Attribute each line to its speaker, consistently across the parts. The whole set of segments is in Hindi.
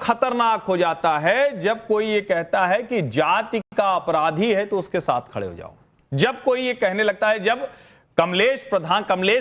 Speaker 1: खतरनाक हो जाता है जब कोई ये कहता है कि जाति का अपराधी है तो उसके साथ खड़े हो जाओ। जब कोई ये कहने लगता है, जब कमलेश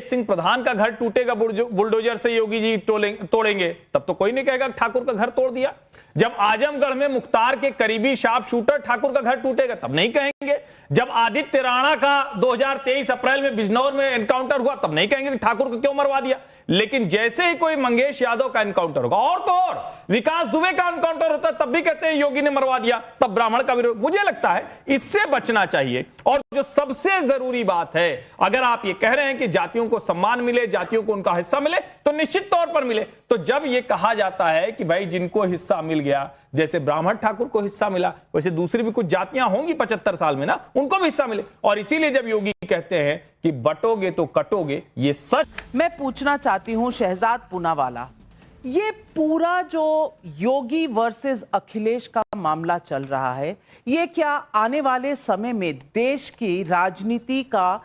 Speaker 1: सिंह प्रधान का घर टूटेगा बुलडोजर से योगी जी तोड़ेंगे, तब तो कोई नहीं कहेगा ठाकुर का घर तोड़ दिया। जब आजमगढ़ में मुख्तार के करीबी शार्प शूटर ठाकुर का घर टूटेगा, तब नहीं कहेंगे। जब आदित्य राणा का 2023 अप्रैल में बिजनौर में एनकाउंटर हुआ, तब नहीं कहेंगे कि ठाकुर को क्यों मरवा दिया। लेकिन जैसे ही कोई मंगेश यादव का एनकाउंटर होगा, और तो और विकास दुबे का एनकाउंटर होता है, तब भी कहते हैं योगी ने मरवा दिया, तब ब्राह्मण का विरोध। मुझे लगता है इससे बचना चाहिए। और जो सबसे जरूरी बात है, अगर आप ये कह रहे हैं कि जातियों को सम्मान मिले, जातियों को उनका हिस्सा मिले, तो निश्चित तौर पर मिले। तो जब ये कहा जाता है कि भाई जिनको हिस्सा मिल गया, जैसे ब्राह्मण ठाकुर को हिस्सा मिला, वैसे दूसरी भी कुछ जातियां होंगी 75 साल में ना, उनको भी हिस्सा मिले। और इसीलिए जब योगी कहते हैं कि बटोगे तो कटोगे, ये सच।
Speaker 2: मैं पूछना चाहती हूं शहजाद पूनावाला, ये पूरा जो योगी वर्सेस अखिलेश का मामला चल रहा है, ये क्या आने वाले समय में देश की राजनीति का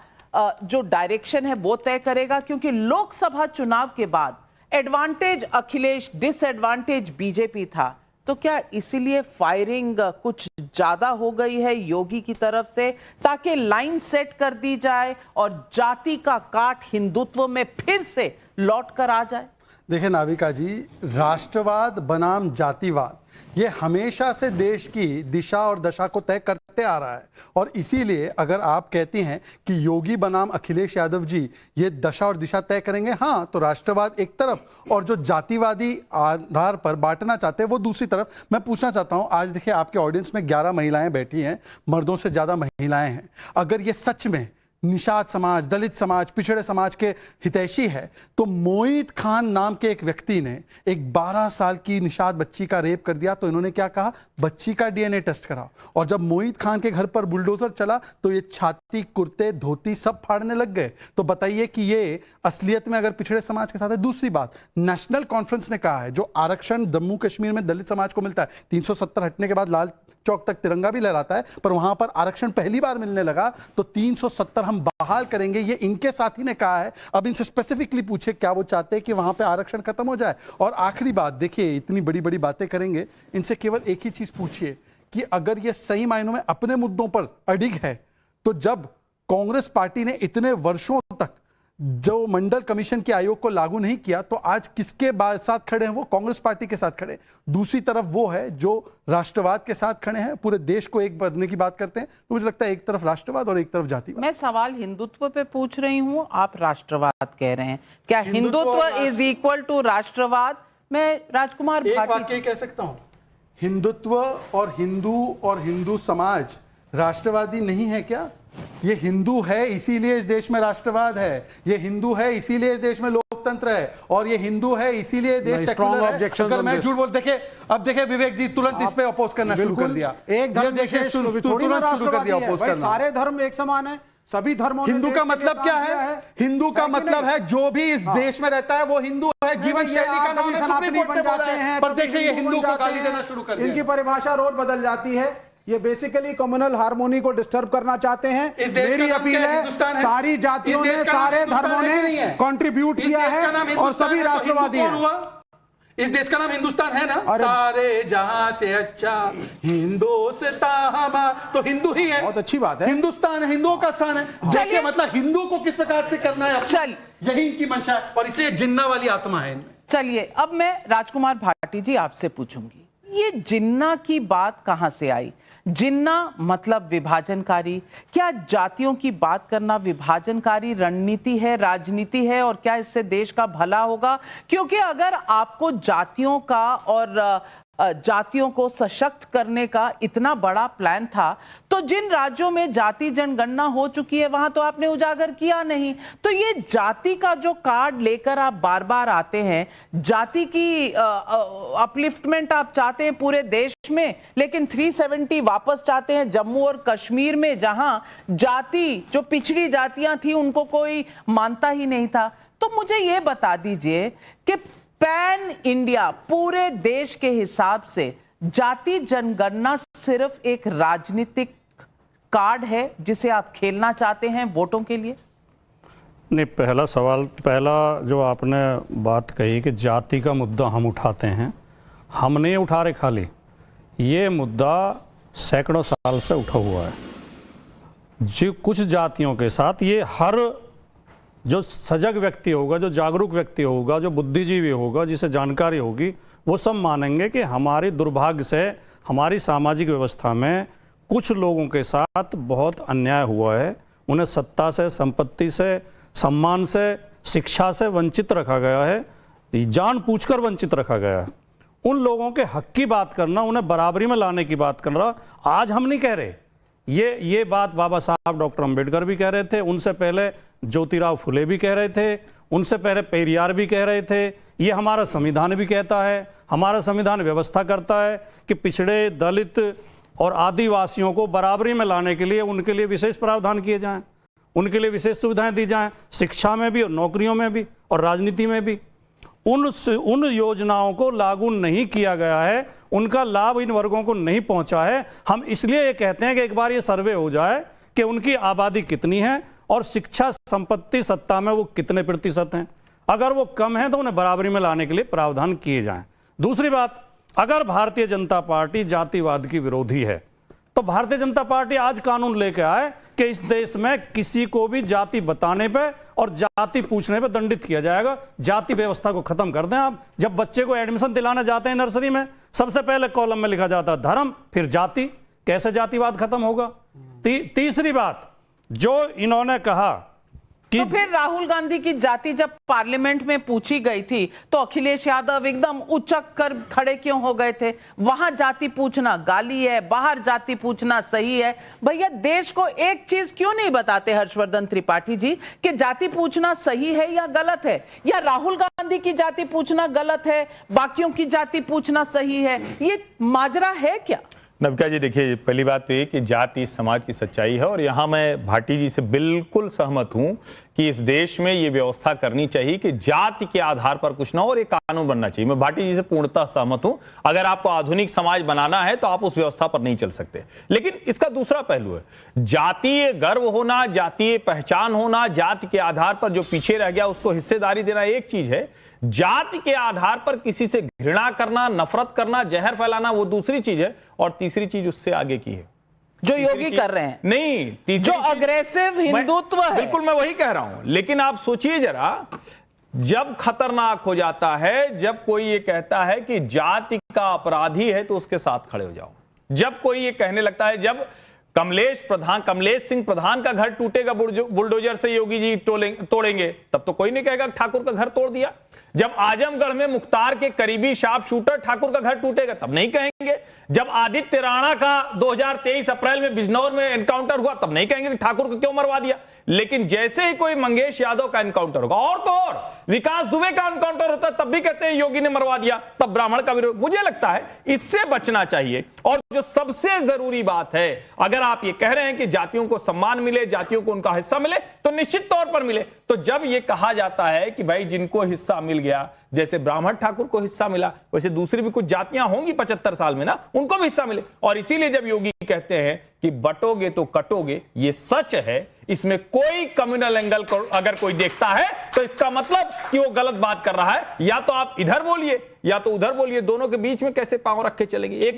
Speaker 2: जो डायरेक्शन है वो तय करेगा? क्योंकि लोकसभा चुनाव के बाद एडवांटेज अखिलेश, डिसएडवांटेज बीजेपी था, तो क्या इसीलिए फायरिंग कुछ ज्यादा हो गई है योगी की तरफ से, ताकि लाइन सेट कर दी जाए और जाति का काट हिंदुत्व में फिर से लौट कर आ जाए?
Speaker 3: देखिए नाविका जी, राष्ट्रवाद बनाम जातिवाद ये हमेशा से देश की दिशा और दशा को तय करते आ रहा है। और इसीलिए अगर आप कहती हैं कि योगी बनाम अखिलेश यादव जी ये दशा और दिशा तय करेंगे, हाँ, तो राष्ट्रवाद एक तरफ और जो जातिवादी आधार पर बांटना चाहते हैं वो दूसरी तरफ। मैं पूछना चाहता हूं, आज देखिए आपके ऑडियंस में 11 महिलाएं बैठी हैं, मर्दों से ज्यादा महिलाएं हैं। अगर ये सच में निषाद समाज, दलित समाज, पिछड़े समाज के हितैषी है, तो मोईद खान नाम के एक व्यक्ति ने एक 12 साल की निषाद बच्ची का रेप कर दिया, तो इन्होंने क्या कहा, बच्ची का डीएनए टेस्ट कराओ। और जब मोईद खान के घर पर बुलडोजर चला तो ये छाती, कुर्ते, धोती सब फाड़ने लग गए। तो बताइए कि ये असलियत में अगर पिछड़े समाज के साथ है। दूसरी बात, नेशनल कॉन्फ्रेंस ने कहा है जो आरक्षण जम्मू कश्मीर में दलित समाज को मिलता है, 370 हटने के बाद लाल चौक तक तिरंगा भी लहराता है, पर वहां पर आरक्षण पहली बार मिलने लगा, तो 370 हम बहाल करेंगे, ये इनके साथी ने कहा है। अब इनसे स्पेसिफिकली पूछे क्या वो चाहते हैं कि वहां पे आरक्षण खत्म हो जाए। और आखिरी बात, देखिए इतनी बड़ी बड़ी बातें करेंगे, इनसे केवल एक ही चीज पूछिए कि अगर ये सही मायनों में अपने मुद्दों पर अडिग है, तो जब कांग्रेस पार्टी ने इतने वर्षों तक जो मंडल कमीशन के आयोग को लागू नहीं किया, तो आज किसके साथ खड़े हैं? वो कांग्रेस पार्टी के साथ खड़े। दूसरी तरफ वो है जो राष्ट्रवाद के साथ खड़े हैं, पूरे देश को एक करने की बात करते हैं। तो मुझे लगता है एक तरफ राष्ट्रवाद और एक तरफ जातिवाद।
Speaker 2: मैं सवाल हिंदुत्व पे पूछ रही हूँ, आप राष्ट्रवाद कह रहे हैं। क्या हिंदुत्व इज इक्वल टू राष्ट्रवाद? मैं राजकुमार
Speaker 3: एक वाक्य कह सकता हूँ, हिंदुत्व और हिंदू समाज राष्ट्रवादी नहीं है क्या? ये हिंदू है इसीलिए इस देश में राष्ट्रवाद है, ये हिंदू है इसीलिए इस देश में लोकतंत्र है, और ये हिंदू है इसीलिए देश सेकुलर है। अगर मैं झूठ बोल, देखिए अब देखिए विवेक जी तुरंत इस पे अपोज करना शुरू कर दिया।
Speaker 4: एक धर्म देखिए तुरंत शुरू कर दिया अपोज करना। सारे धर्म एक समान है, सभी धर्मों।
Speaker 3: हिंदू का मतलब क्या है? हिंदू का मतलब है जो भी इस देश में रहता है वो हिंदू है। जीवन शैली का नाम है सुप्रीम कोर्ट बन जाते हैं, पर देखिए ये हिंदू को गाली देना शुरू कर दिया।
Speaker 4: इनकी परिभाषा रोज बदल जाती है। ये बेसिकली कम्युनल हार्मोनी को डिस्टर्ब करना चाहते हैं। मेरी अपील है, सारी जातियों ने, सारे धर्मों ने कंट्रीब्यूट किया है और सभी राष्ट्रवादी हैं।
Speaker 3: इस देश का नाम हिंदुस्तान है ना? सारे जहां से अच्छा हिंदुस्तान हमारा, तो हिंदू ही है।
Speaker 4: बहुत अच्छी बात है,
Speaker 3: हिंदुस्तान है, हिंदुओं का स्थान है। देखिए मतलब हिंदू को किस प्रकार से करना है, चल यही इनकी मंशा है, और इसलिए जिन्ना वाली आत्मा है इनमें।
Speaker 2: चलिए अब मैं राजकुमार भाटी जी आपसे पूछूंगी, ये जिन्ना की बात कहां से आई? जिन्ना मतलब विभाजनकारी। क्या जातियों की बात करना विभाजनकारी रणनीति है, राजनीति है, और क्या इससे देश का भला होगा? क्योंकि अगर आपको जातियों का और जातियों को सशक्त करने का इतना बड़ा प्लान था, तो जिन राज्यों में जाति जनगणना हो चुकी है वहां तो आपने उजागर किया नहीं। तो ये जाति का जो कार्ड लेकर आप बार बार आते हैं, जाति की अपलिफ्टमेंट आप चाहते हैं पूरे देश में, लेकिन 370 वापस चाहते हैं जम्मू और कश्मीर में, जहां जाति, जो पिछड़ी जातियां थी, उनको कोई मानता ही नहीं था। तो मुझे ये बता दीजिए कि पैन इंडिया, पूरे देश के हिसाब से जाति जनगणना सिर्फ एक राजनीतिक कार्ड है जिसे आप खेलना चाहते हैं वोटों के लिए?
Speaker 5: नहीं, पहला जो आपने बात कही कि जाति का मुद्दा हम उठाते हैं, हमने ये उठा रखा ली, ये मुद्दा सैकड़ों साल से उठा हुआ है। जो कुछ जातियों के साथ ये हर जो सजग व्यक्ति होगा, जो जागरूक व्यक्ति होगा, जो बुद्धिजीवी होगा, जिसे जानकारी होगी, वो सब मानेंगे कि हमारी दुर्भाग्य से हमारी सामाजिक व्यवस्था में कुछ लोगों के साथ बहुत अन्याय हुआ है। उन्हें सत्ता से, संपत्ति से, सम्मान से, शिक्षा से वंचित रखा गया है, जानबूझकर वंचित रखा गया है। उन लोगों के हक की बात करना, उन्हें बराबरी में लाने की बात करना आज हम नहीं कह रहे। ये बात बाबा साहब डॉक्टर अंबेडकर भी कह रहे थे, उनसे पहले ज्योतिराव फुले भी कह रहे थे, उनसे पहले पेरियार भी कह रहे थे। ये हमारा संविधान भी कहता है, हमारा संविधान व्यवस्था करता है कि पिछड़े, दलित और आदिवासियों को बराबरी में लाने के लिए उनके लिए विशेष प्रावधान किए जाएं, उनके लिए विशेष सुविधाएं दी जाएं, शिक्षा में भी और नौकरियों में भी और राजनीति में भी। उन योजनाओं को लागू नहीं किया गया है, उनका लाभ इन वर्गों को नहीं पहुंचा है। हम इसलिए ये कहते हैं कि एक बार ये सर्वे हो जाए कि उनकी आबादी कितनी है और शिक्षा, संपत्ति, सत्ता में वो कितने प्रतिशत हैं। अगर वो कम है तो उन्हें बराबरी में लाने के लिए प्रावधान किए जाएं। दूसरी बात, अगर भारतीय जनता पार्टी जातिवाद की विरोधी है तो भारतीय जनता पार्टी आज कानून लेकर आए कि इस देश में किसी को भी जाति बताने पे और जाति पूछने पे दंडित किया जाएगा। जाति व्यवस्था को खत्म कर दें आप। जब बच्चे को एडमिशन दिलाने जाते हैं नर्सरी में, सबसे पहले कॉलम में लिखा जाता है धर्म, फिर जाति। कैसे जातिवाद खत्म होगा? तीसरी बात जो इन्होंने कहा कि
Speaker 2: तो फिर राहुल गांधी की जाति जब पार्लियामेंट में पूछी गई थी तो अखिलेश यादव एकदम उचक कर खड़े क्यों हो गए थे? वहां जाति पूछना गाली है, बाहर जाति पूछना सही है। भैया देश को एक चीज क्यों नहीं बताते हर्षवर्धन त्रिपाठी जी कि जाति पूछना सही है या गलत है, या राहुल गांधी की जाति पूछना गलत है, बाकियों की जाति पूछना सही है? ये माजरा है क्या?
Speaker 1: नविका जी, देखिए, पहली बात तो ये कि जाति इस समाज की सच्चाई है और यहाँ मैं भाटी जी से बिल्कुल सहमत हूँ कि इस देश में ये व्यवस्था करनी चाहिए कि जाति के आधार पर कुछ ना हो और एक कानून बनना चाहिए। मैं भाटी जी से पूर्णतः सहमत हूँ। अगर आपको आधुनिक समाज बनाना है तो आप उस व्यवस्था पर नहीं चल सकते। लेकिन इसका दूसरा पहलू है, जातीय गर्व होना, जातीय पहचान होना, जाति के आधार पर जो पीछे रह गया उसको हिस्सेदारी देना एक चीज है, जाति के आधार पर किसी से घृणा करना, नफरत करना, जहर फैलाना वो दूसरी चीज है। और तीसरी चीज उससे आगे की है
Speaker 2: जो योगी कर रहे हैं।
Speaker 1: नहीं,
Speaker 2: जो अग्रेसिव हिंदुत्व है।
Speaker 1: बिल्कुल मैं वही कह रहा हूं। लेकिन आप सोचिए जरा, जब खतरनाक हो जाता है, जब कोई ये कहता है कि जाति का अपराधी है तो उसके साथ खड़े हो जाओ। जब कोई ये कहने लगता है, जब कमलेश सिंह प्रधान का घर टूटेगा बुलडोजर से योगी जी तोड़ेंगे, तब तो कोई नहीं कहेगा ठाकुर का घर तोड़ दिया। जब आजमगढ़ में मुख्तार के करीबी शार्प शूटर ठाकुर का घर टूटेगा तब नहीं कहेंगे। जब आदित्य राणा का 2023 अप्रैल में बिजनौर में एनकाउंटर हुआ तब नहीं कहेंगे कि ठाकुर को क्यों मरवा दिया। लेकिन जैसे ही कोई मंगेश यादव का एनकाउंटर होगा, और तो और विकास दुबे का एनकाउंटर होता है, तब भी कहते हैं योगी ने मरवा दिया, तब ब्राह्मण का विरोध। मुझे लगता है इससे बचना चाहिए। और जो सबसे जरूरी बात है, अगर आप ये कह रहे हैं कि जातियों को सम्मान मिले, जातियों को उनका हिस्सा मिले, तो निश्चित तौर पर मिले। तो जब ये कहा जाता है कि भाई जिनको हिस्सा मिल गया, जैसे ब्राह्मण ठाकुर को हिस्सा मिला, वैसे दूसरी भी कुछ जातियां होंगी 75 साल में ना, उनको भी हिस्सा मिले। और इसीलिए जब योगी कहते हैं कि बटोगे तो कटोगे, ये सच है, इसमें कोई कम्युनल एंगल को अगर कोई देखता है तो इसका मतलब कि वो गलत बात कर रहा है। या तो आप इधर बोलिए या तो उधर बोलिए, दोनों के बीच में कैसे पांव रख के चलेंगे? एक